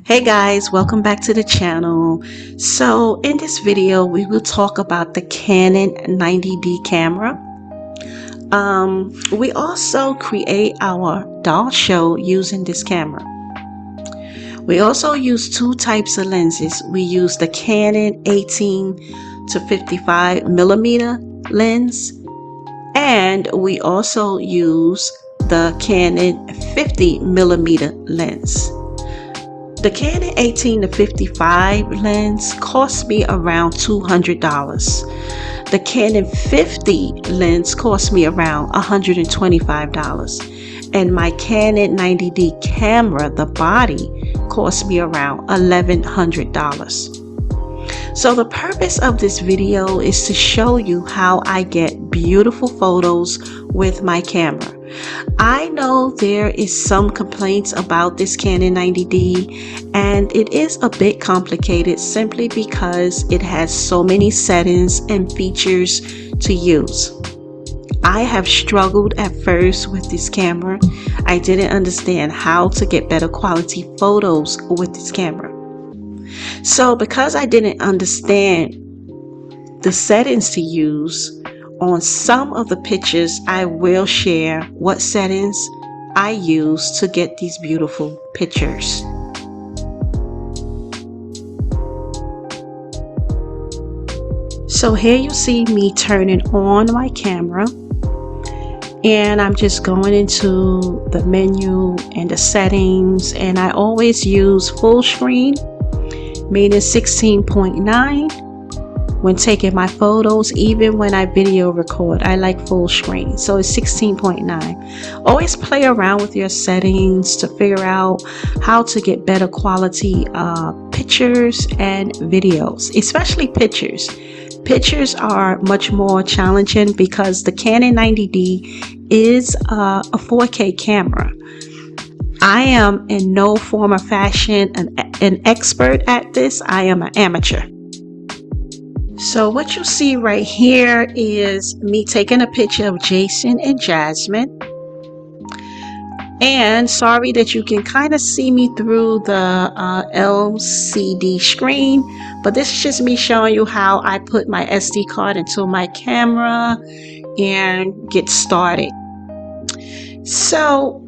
Hey guys, welcome back to the channel. So in this video we will talk about the Canon 90D camera. We also create our doll show using this camera. We also use two types of lenses. We use the Canon 18 to 55 millimeter lens, and we also use the Canon 50 millimeter lens. The Canon 18 to 55 lens cost me around $200. The Canon 50 lens cost me around $125. And my Canon 90D camera, the body, cost me around $1,100. So the purpose of this video is to show you how I get beautiful photos with my camera. I know there is some complaints about this Canon 90D, and it is a bit complicated simply because it has so many settings and features to use. I have struggled at first with this camera. I didn't understand how to get better quality photos with this camera. So because I didn't understand the settings to use on some of the pictures, I will share what settings I use to get these beautiful pictures. So here you see me turning on my camera, and I'm just going into the menu and the settings, and I always use full screen, meaning 16.9. when taking my photos. Even when I video record, I like full screen, so it's 16.9. Always play around with your settings to figure out how to get better quality pictures and videos, especially pictures. Pictures are much more challenging because the Canon 90D is a 4K camera. I am in no form or fashion an expert at this. I am an amateur. So what you see right here is me taking a picture of Jason and Jasmine. And sorry that you can kind of see me through the LCD screen, but this is just me showing you how I put my SD card into my camera and get started. So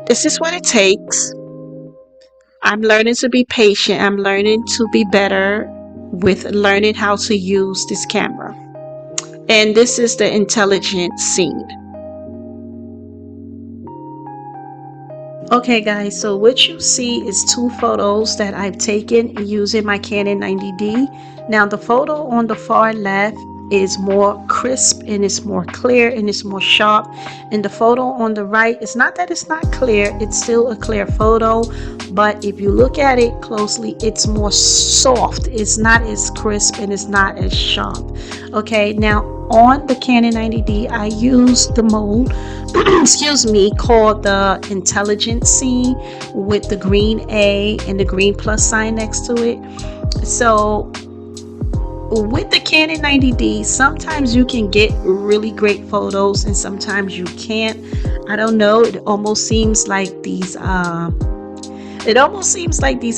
this is what it takes. I'm learning to be patient. I'm learning to be better with learning how to use this camera. And this is the intelligent scene. Okay guys, so what you see is two photos that I've taken using my Canon 90D. Now the photo on the far left is more crisp and it's more clear and it's more sharp, and the photo on the right, it's not that it's not clear, it's still a clear photo, but if you look at it closely, it's more soft. It's not as crisp and it's not as sharp. Okay, now on the Canon 90D, I use the mode excuse me, called the intelligent scene with the green A and the green plus sign next to it. So with the Canon 90D, sometimes you can get really great photos and sometimes you can't. I don't know, it almost seems like these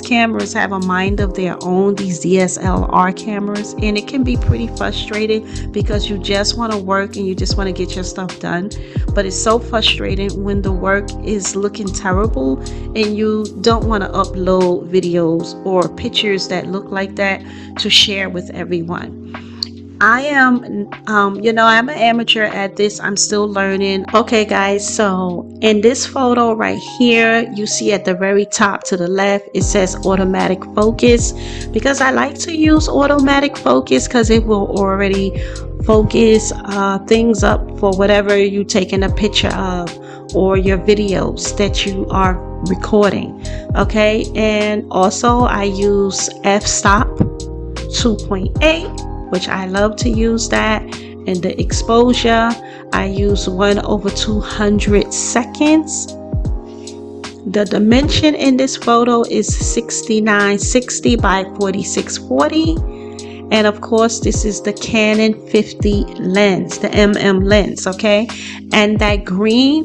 cameras have a mind of their own, these DSLR cameras, and it can be pretty frustrating because you just want to work and you just want to get your stuff done, but it's so frustrating when the work is looking terrible and you don't want to upload videos or pictures that look like that to share with everyone. I am I'm an amateur at this. I'm still learning. Okay guys, so in this photo right here, you see at the very top to the left, it says automatic focus, because I like to use automatic focus because it will already focus things up for whatever you're taking a picture of or your videos that you are recording. Okay, and also I use f-stop 2.8, which I love to use that. And the exposure, I use 1/200 seconds. The dimension in this photo is 6960 by 4640. And of course, this is the Canon 50 lens, the MM lens, okay? And that green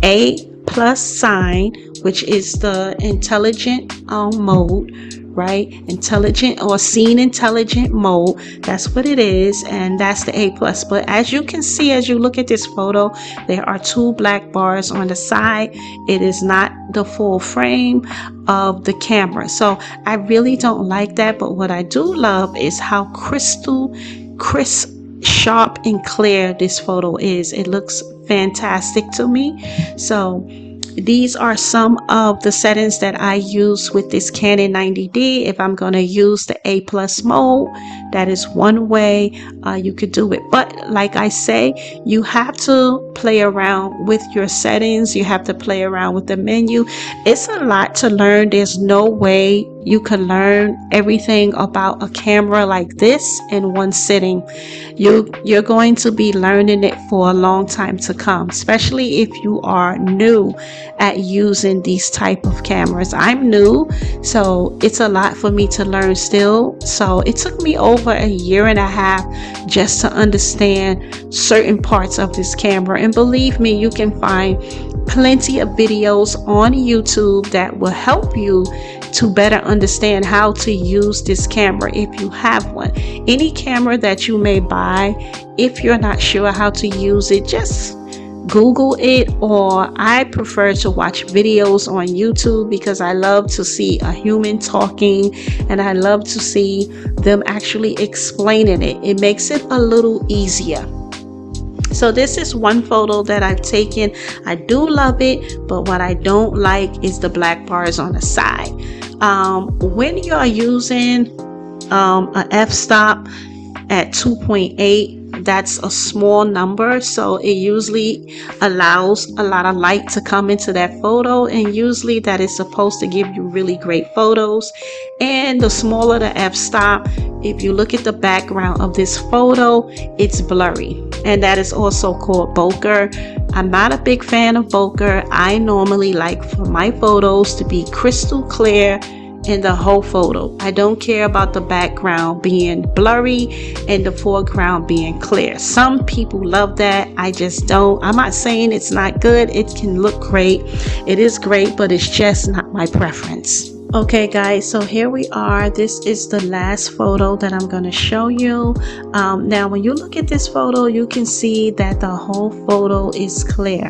A plus sign which is the intelligent mode, right? Intelligent or scene intelligent mode. That's what it is, and that's the A plus. But as you can see, as you look at this photo, there are two black bars on the side. It is not the full frame of the camera, so I really don't like that. But what I do love is how crisp, sharp and clear this photo is. It looks fantastic to me. So these are some of the settings that I use with this Canon 90D. If I'm going to use the A plus mode, that is one way you could do it. But like I say, you have to play around with your settings. You have to play around with the menu. It's a lot to learn. There's no way you can learn everything about a camera like this in one sitting. You're going to be learning it for a long time to come, especially if you are new at using these type of cameras. I'm new, so it's a lot for me to learn still. So it took me over a year and a half just to understand certain parts of this camera. And believe me, you can find plenty of videos on YouTube that will help you to better understand how to use this camera if you have one. Any camera that you may buy, if you're not sure how to use it, just Google it, or I prefer to watch videos on YouTube because I love to see a human talking and I love to see them actually explaining it. It makes it a little easier. So this is one photo that I've taken. I do love it, but what I don't like is the black bars on the side. When you are using a f-stop at 2.8, that's a small number, so it usually allows a lot of light to come into that photo, and usually that is supposed to give you really great photos. And the smaller the f-stop, if you look at the background of this photo, it's blurry, and that is also called bokeh. I'm not a big fan of bokeh. I normally like for my photos to be crystal clear in the whole photo. I don't care about the background being blurry and the foreground being clear. Some people love that. I just don't. I'm not saying it's not good. It can look great. It is great, but it's just not my preference. Okay guys, so here we are. This is the last photo that I'm going to show you. Now when you look at this photo, you can see that the whole photo is clear.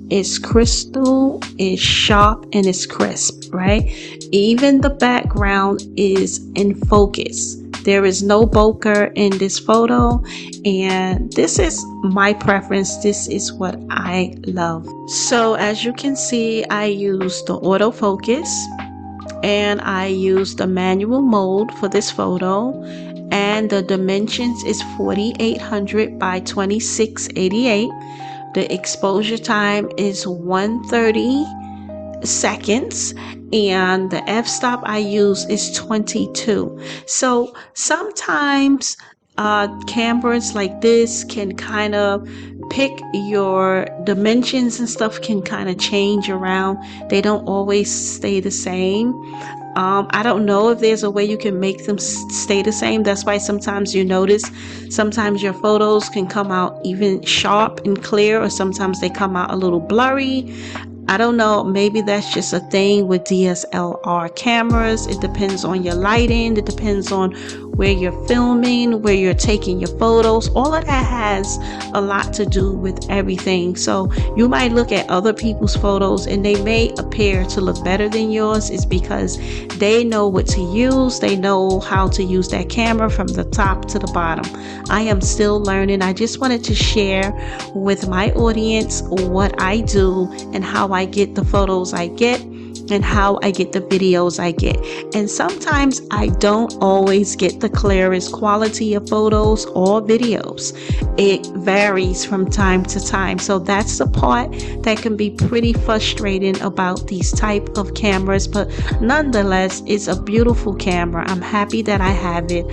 It's crystal, it's sharp, and it's crisp, right? Even the background is in focus. There is no bokeh in this photo, and this is my preference. This is what I love. So as you can see, I use the autofocus and I use the manual mode for this photo, and the dimensions is 4800 by 2688. The exposure time is 130 seconds, and the f-stop I use is 22. So sometimes cameras like this can kind of pick your dimensions and stuff, can kind of change around. They don't always stay the same. I don't know if there's a way you can make them stay the same. That's why sometimes you notice sometimes your photos can come out even sharp and clear, or sometimes they come out a little blurry. I don't know, maybe that's just a thing with DSLR cameras. It depends on your lighting, it depends on where you're filming, where you're taking your photos. All of that has a lot to do with everything. So you might look at other people's photos and they may appear to look better than yours. It's because they know what to use. They know how to use that camera from the top to the bottom. I am still learning. I just wanted to share with my audience what I do and how I get the photos I get and how I get the videos I get. And sometimes I don't always get the clearest quality of photos or videos. It varies from time to time. So that's the part that can be pretty frustrating about these type of cameras, but nonetheless, it's a beautiful camera. I'm happy that I have it.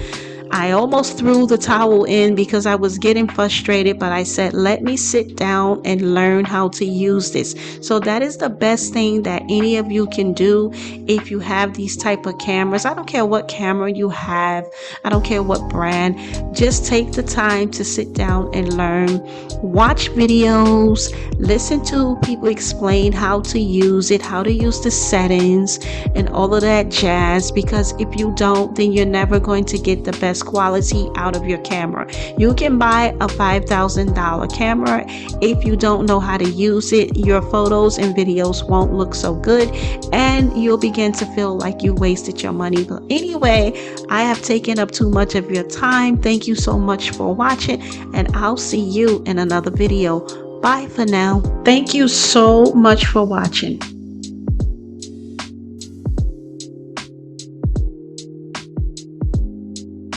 I almost threw the towel in because I was getting frustrated, but I said, let me sit down and learn how to use this. So that is the best thing that any of you can do if you have these type of cameras. I don't care what camera you have. I don't care what brand. Just take the time to sit down and learn. Watch videos, listen to people explain how to use it, how to use the settings and all of that jazz, because if you don't, then you're never going to get the best quality out of your camera. You can buy a $5,000 camera. If you don't know how to use it, your photos and videos won't look so good, and you'll begin to feel like you wasted your money. But anyway, I have taken up too much of your time. Thank you so much for watching, and I'll see you in another video. Bye for now. Thank you so much for watching.